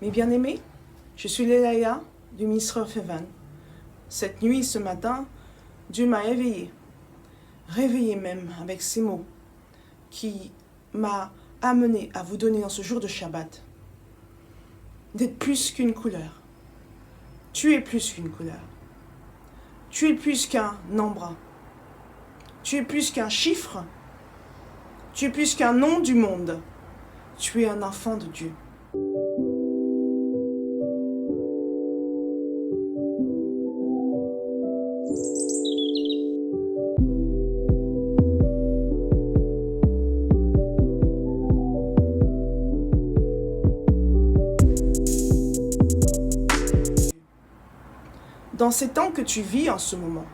Mes bien-aimés, je suis Lelaya du Ministry of Heaven. Cette nuit, ce matin, Dieu m'a réveillé même avec ces mots qui m'a amené à vous donner en ce jour de Shabbat d'être plus qu'une couleur. Tu es plus qu'une couleur. Tu es plus qu'un nombre. Tu es plus qu'un chiffre. Tu es plus qu'un nom du monde. Tu es un enfant de Dieu. Dans ces temps que tu vis en ce moment,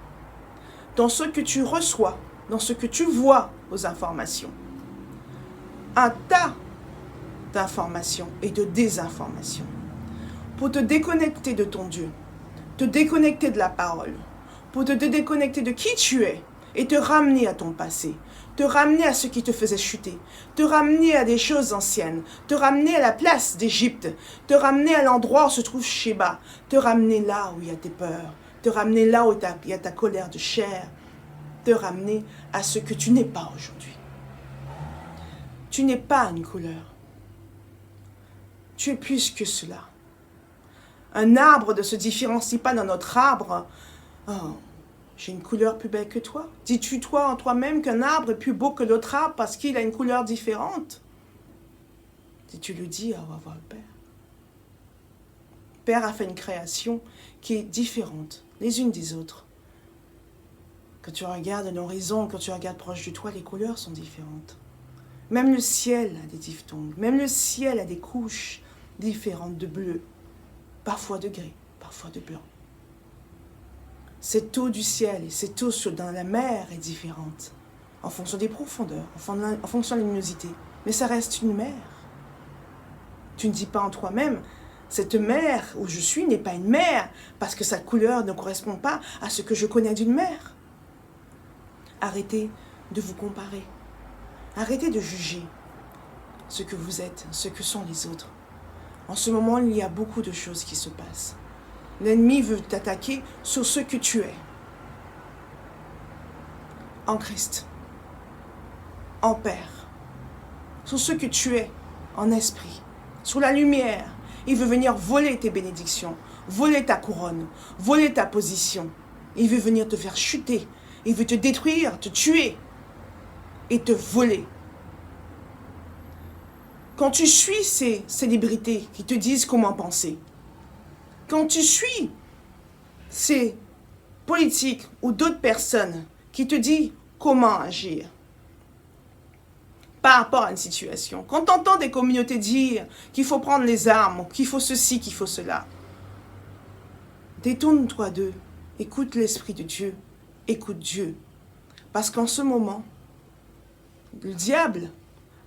dans ce que tu reçois, dans ce que tu vois aux informations, un tas d'informations et de désinformations pour te déconnecter de ton Dieu, te déconnecter de la parole, pour te déconnecter de qui tu es et te ramener à ton passé, te ramener à ce qui te faisait chuter, te ramener à des choses anciennes, te ramener à la place d'Égypte, te ramener à l'endroit où se trouve Sheba, te ramener là où il y a tes peurs, te ramener là où il y a ta colère de chair, te ramener à ce que tu n'es pas aujourd'hui. Tu n'es pas une couleur. Tu es plus que cela. Un arbre ne se différencie pas d'un autre arbre. Oh, j'ai une couleur plus belle que toi. Dis-tu toi en toi-même qu'un arbre est plus beau que l'autre arbre parce qu'il a une couleur différente? Si tu le dis, on va voir le Père. Le Père a fait une création qui est différente les unes des autres. Quand tu regardes l'horizon, quand tu regardes proche de toi, les couleurs sont différentes. Même le ciel a des diphtongues, même le ciel a des couches différentes de bleu, parfois de gris, parfois de blanc. Cette eau du ciel et cette eau dans la mer est différente, en fonction des profondeurs, en fonction de la luminosité. Mais ça reste une mer. Tu ne dis pas en toi-même, cette mer où je suis n'est pas une mer, parce que sa couleur ne correspond pas à ce que je connais d'une mer. Arrêtez de vous comparer. Arrêtez de juger ce que vous êtes, ce que sont les autres. En ce moment, il y a beaucoup de choses qui se passent. L'ennemi veut t'attaquer sur ce que tu es. En Christ. En Père. Sur ce que tu es. En esprit. Sur la lumière. Il veut venir voler tes bénédictions. Voler ta couronne. Voler ta position. Il veut venir te faire chuter. Il veut te détruire, te tuer. Et te voler. Quand tu suis ces célébrités qui te disent comment penser, quand tu suis ces politiques ou d'autres personnes qui te disent comment agir par rapport à une situation, quand tu entends des communautés dire qu'il faut prendre les armes, qu'il faut ceci, qu'il faut cela, détourne-toi d'eux, écoute l'Esprit de Dieu, écoute Dieu. Parce qu'en ce moment, le diable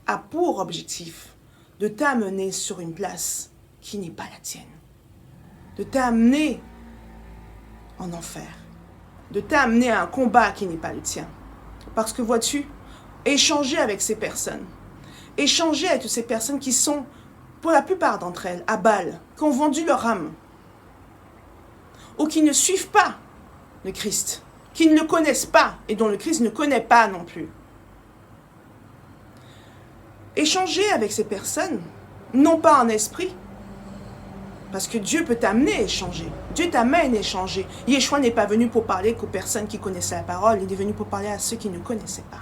a pour objectif de t'amener sur une place qui n'est pas la tienne. De t'amener en enfer. De t'amener à un combat qui n'est pas le tien. Parce que vois-tu, échanger avec ces personnes, échanger avec ces personnes qui sont, pour la plupart d'entre elles, à Baal, qui ont vendu leur âme, ou qui ne suivent pas le Christ, qui ne le connaissent pas et dont le Christ ne connaît pas non plus. Échanger avec ces personnes, non pas en esprit, parce que Dieu peut t'amener à échanger. Dieu t'amène à échanger. Yeshua n'est pas venu pour parler qu'aux personnes qui connaissaient la parole, il est venu pour parler à ceux qui ne connaissaient pas.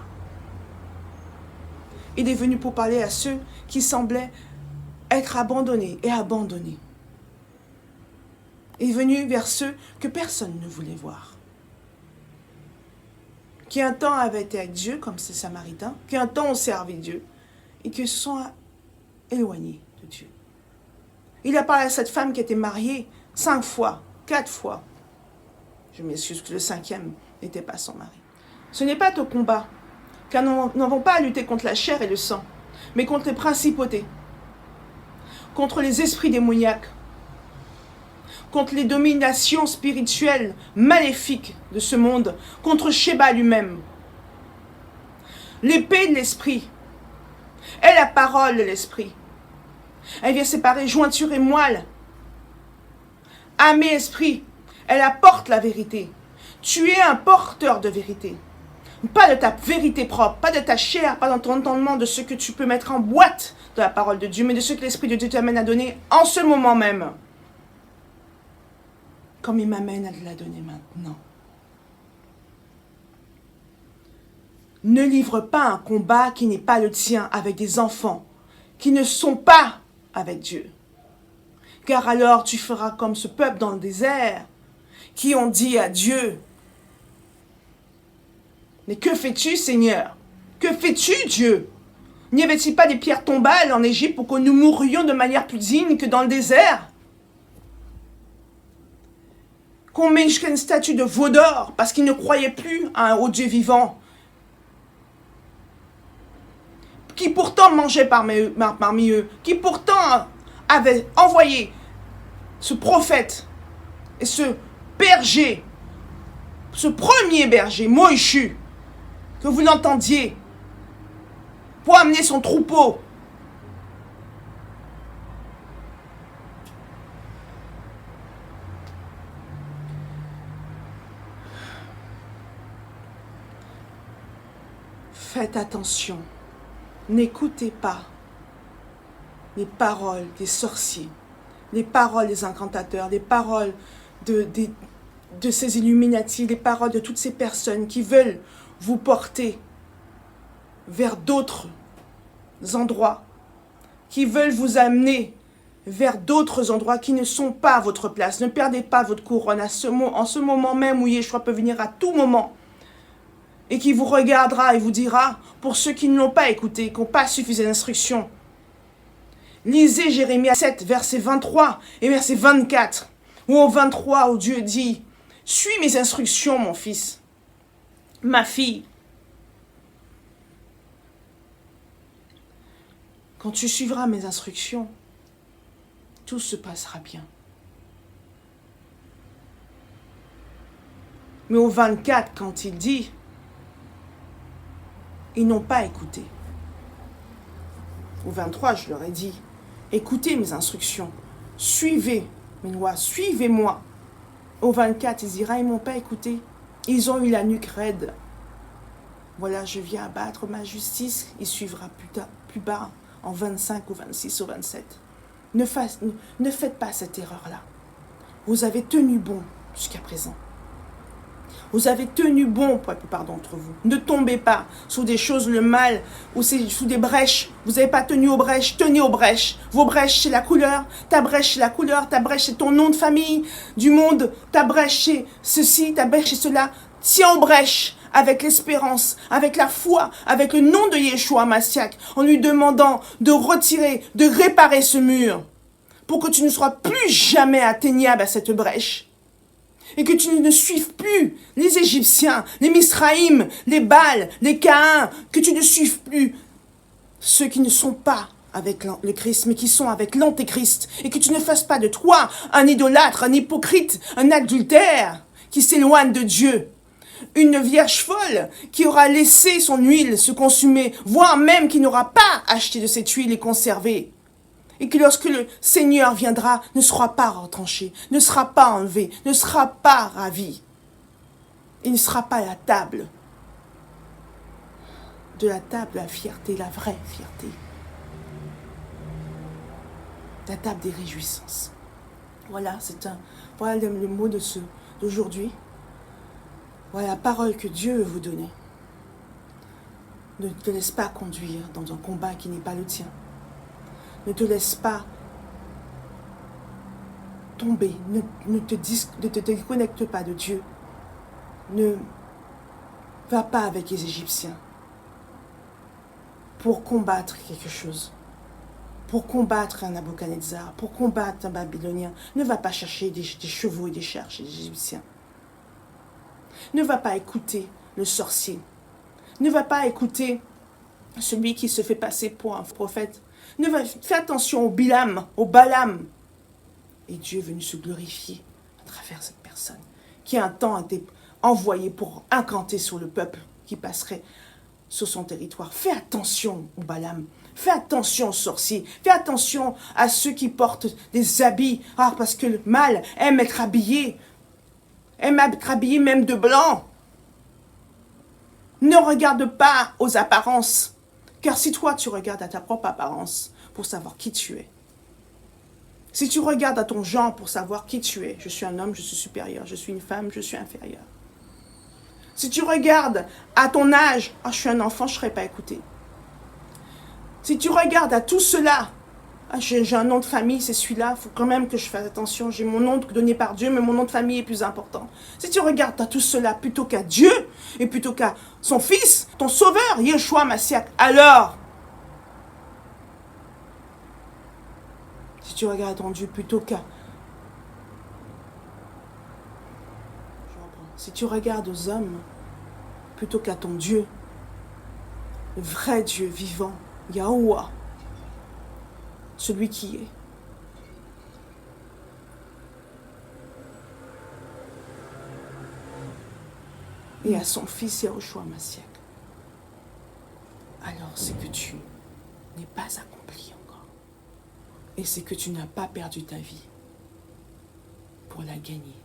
Il est venu pour parler à ceux qui semblaient être abandonnés et abandonnés. Il est venu vers ceux que personne ne voulait voir. Qui un temps avaient été avec Dieu, comme ces Samaritains, qui un temps ont servi Dieu, et qui se sont éloignés de Dieu. Il a parlé à cette femme qui était mariée 5 fois, 4 fois. Je m'excuse que le 5e n'était pas son mari. Ce n'est pas ton combat, car nous n'avons pas à lutter contre la chair et le sang, mais contre les principautés, contre les esprits démoniaques, contre les dominations spirituelles maléfiques de ce monde, contre Sheba lui-même. L'épée de l'esprit est la parole de l'esprit. Elle vient séparer jointure et moelle. Âme et esprit. Elle apporte la vérité. Tu es un porteur de vérité. Pas de ta vérité propre, pas de ta chair, pas dans ton entendement de ce que tu peux mettre en boîte de la parole de Dieu, mais de ce que l'Esprit de Dieu t'amène à donner en ce moment même. Comme il m'amène à la donner maintenant. Ne livre pas un combat qui n'est pas le tien avec des enfants qui ne sont pas avec Dieu. Car alors tu feras comme ce peuple dans le désert qui ont dit à Dieu, mais que fais-tu, Seigneur? Que fais-tu, Dieu? N'y avait-il pas des pierres tombales en Égypte pour que nous mourions de manière plus digne que dans le désert? Qu'on met jusqu'à une statue de veau d'or parce qu'ils ne croyaient plus à un haut Dieu vivant, qui pourtant mangeait parmi eux, qui pourtant avait envoyé ce prophète et ce berger, ce premier berger, Moïse, que vous l'entendiez, pour amener son troupeau. Faites attention, n'écoutez pas les paroles des sorciers, les paroles des incantateurs, les paroles de ces Illuminati, les paroles de toutes ces personnes qui veulent vous porter vers d'autres endroits, qui veulent vous amener vers d'autres endroits qui ne sont pas à votre place. Ne perdez pas votre couronne en ce moment même où Yeshua peut venir à tout moment et qui vous regardera et vous dira, pour ceux qui ne l'ont pas écouté, qui n'ont pas suffisamment d'instructions, lisez Jérémie 7, verset 23 et verset 24, où au 23, où Dieu dit, « Suis mes instructions, mon fils, ma fille. » Quand tu suivras mes instructions, tout se passera bien. Mais au 24, quand il dit, ils n'ont pas écouté. Au 23, je leur ai dit, écoutez mes instructions, suivez mes lois, suivez-moi. Au 24, il dira, ils ne m'ont pas écouté. Ils ont eu la nuque raide. Voilà, je viens abattre ma justice. Il suivra plus bas, en 25, au 26, au 27. Ne faites pas cette erreur-là. Vous avez tenu bon jusqu'à présent. Vous avez tenu bon pour la plupart d'entre vous. Ne tombez pas sous des choses, le mal, ou sous des brèches. Vous n'avez pas tenu aux brèches, tenez aux brèches. Vos brèches, c'est la couleur. Ta brèche, c'est la couleur. Ta brèche, c'est ton nom de famille, du monde. Ta brèche, c'est ceci, ta brèche, c'est cela. Tiens aux brèches avec l'espérance, avec la foi, avec le nom de Yeshua Massiach, en lui demandant de retirer, de réparer ce mur, pour que tu ne sois plus jamais atteignable à cette brèche. Et que tu ne suives plus les Égyptiens, les Misraïm, les Baals, les Caïns, que tu ne suives plus ceux qui ne sont pas avec le Christ, mais qui sont avec l'Antéchrist, et que tu ne fasses pas de toi un idolâtre, un hypocrite, un adultère, qui s'éloigne de Dieu. Une vierge folle qui aura laissé son huile se consumer, voire même qui n'aura pas acheté de cette huile et conservée. Et que lorsque le Seigneur viendra, ne sera pas retranché, ne sera pas enlevé, ne sera pas ravi. Il ne sera pas à la table. De la table de la fierté, la vraie fierté. La table des réjouissances. Voilà, voilà le mot d'aujourd'hui. Voilà la parole que Dieu veut vous donner. Ne te laisse pas conduire dans un combat qui n'est pas le tien. Ne te laisse pas tomber. Ne te déconnecte pas de Dieu. Ne va pas avec les Égyptiens pour combattre quelque chose. Pour combattre un Nabuchodonosor, pour combattre un Babylonien. Ne va pas chercher des chevaux et des chars chez les Égyptiens. Ne va pas écouter le sorcier. Ne va pas écouter celui qui se fait passer pour un prophète. Fais attention au Bilam, au Balaam. Et Dieu est venu se glorifier à travers cette personne qui a un temps été envoyée pour incanter sur le peuple qui passerait sur son territoire. Fais attention au Balaam. Fais attention aux sorciers. Fais attention à ceux qui portent des habits. Ah, parce que le mal aime être habillé. Aime être habillé même de blanc. Ne regarde pas aux apparences. Car si toi, tu regardes à ta propre apparence pour savoir qui tu es. Si tu regardes à ton genre pour savoir qui tu es. Je suis un homme, je suis supérieur. Je suis une femme, je suis inférieur. Si tu regardes à ton âge, ah, je suis un enfant, je ne serai pas écouté. Si tu regardes à tout cela, ah, j'ai un nom de famille, c'est celui-là, il faut quand même que je fasse attention. J'ai mon nom donné par Dieu, mais mon nom de famille est plus important. Si tu regardes à tout cela plutôt qu'à Dieu, et plutôt qu'à son Fils, ton Sauveur, Yeshua Massiach, alors, si tu regardes à ton Dieu plutôt qu'à... Si tu regardes aux hommes plutôt qu'à ton Dieu, le vrai Dieu vivant, Yahuwah, celui qui est. Et à son Fils Yahushua Massiach. Alors c'est que tu n'es pas accompli encore. Et c'est que tu n'as pas perdu ta vie pour la gagner.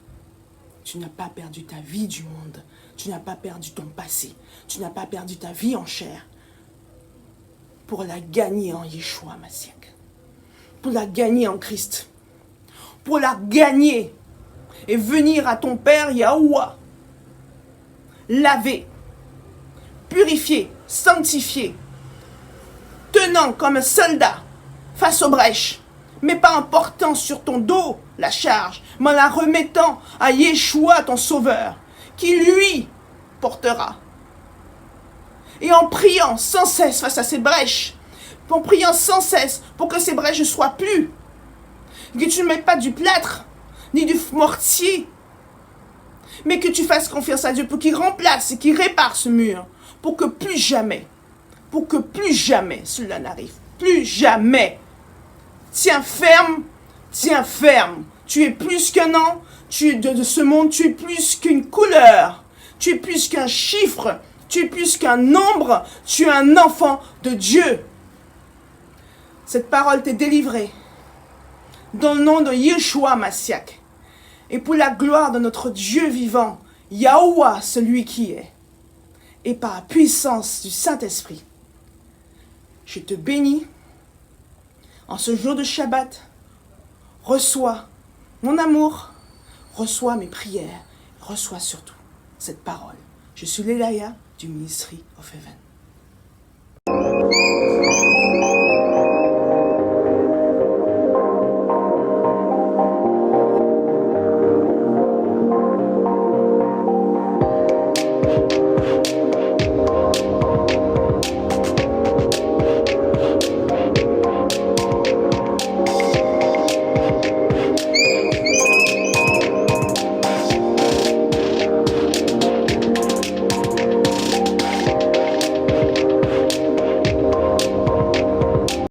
Tu n'as pas perdu ta vie du monde. Tu n'as pas perdu ton passé. Tu n'as pas perdu ta vie en chair pour la gagner en Yeshua Massiach. Pour la gagner en Christ. Pour la gagner et venir à ton Père Yahuwah. Lavé, purifié, sanctifié, tenant comme un soldat face aux brèches, mais pas en portant sur ton dos la charge, mais en la remettant à Yeshua, ton Sauveur, qui lui portera. Et en priant sans cesse face à ces brèches, en priant sans cesse pour que ces brèches ne soient plus, que tu ne mettes pas du plâtre, ni du mortier, mais que tu fasses confiance à Dieu pour qu'il remplace et qu'il répare ce mur, pour que plus jamais cela n'arrive, plus jamais. Tiens ferme, tu es plus qu'un an, tu es de ce monde, tu es plus qu'une couleur, tu es plus qu'un chiffre, tu es plus qu'un nombre, tu es un enfant de Dieu. Cette parole t'est délivrée dans le nom de Yeshua Massiach et pour la gloire de notre Dieu vivant, Yahuwah, celui qui est, et par la puissance du Saint-Esprit. Je te bénis en ce jour de Shabbat. Reçois mon amour, reçois mes prières, reçois surtout cette parole. Je suis Lelaya du Ministry of Heaven.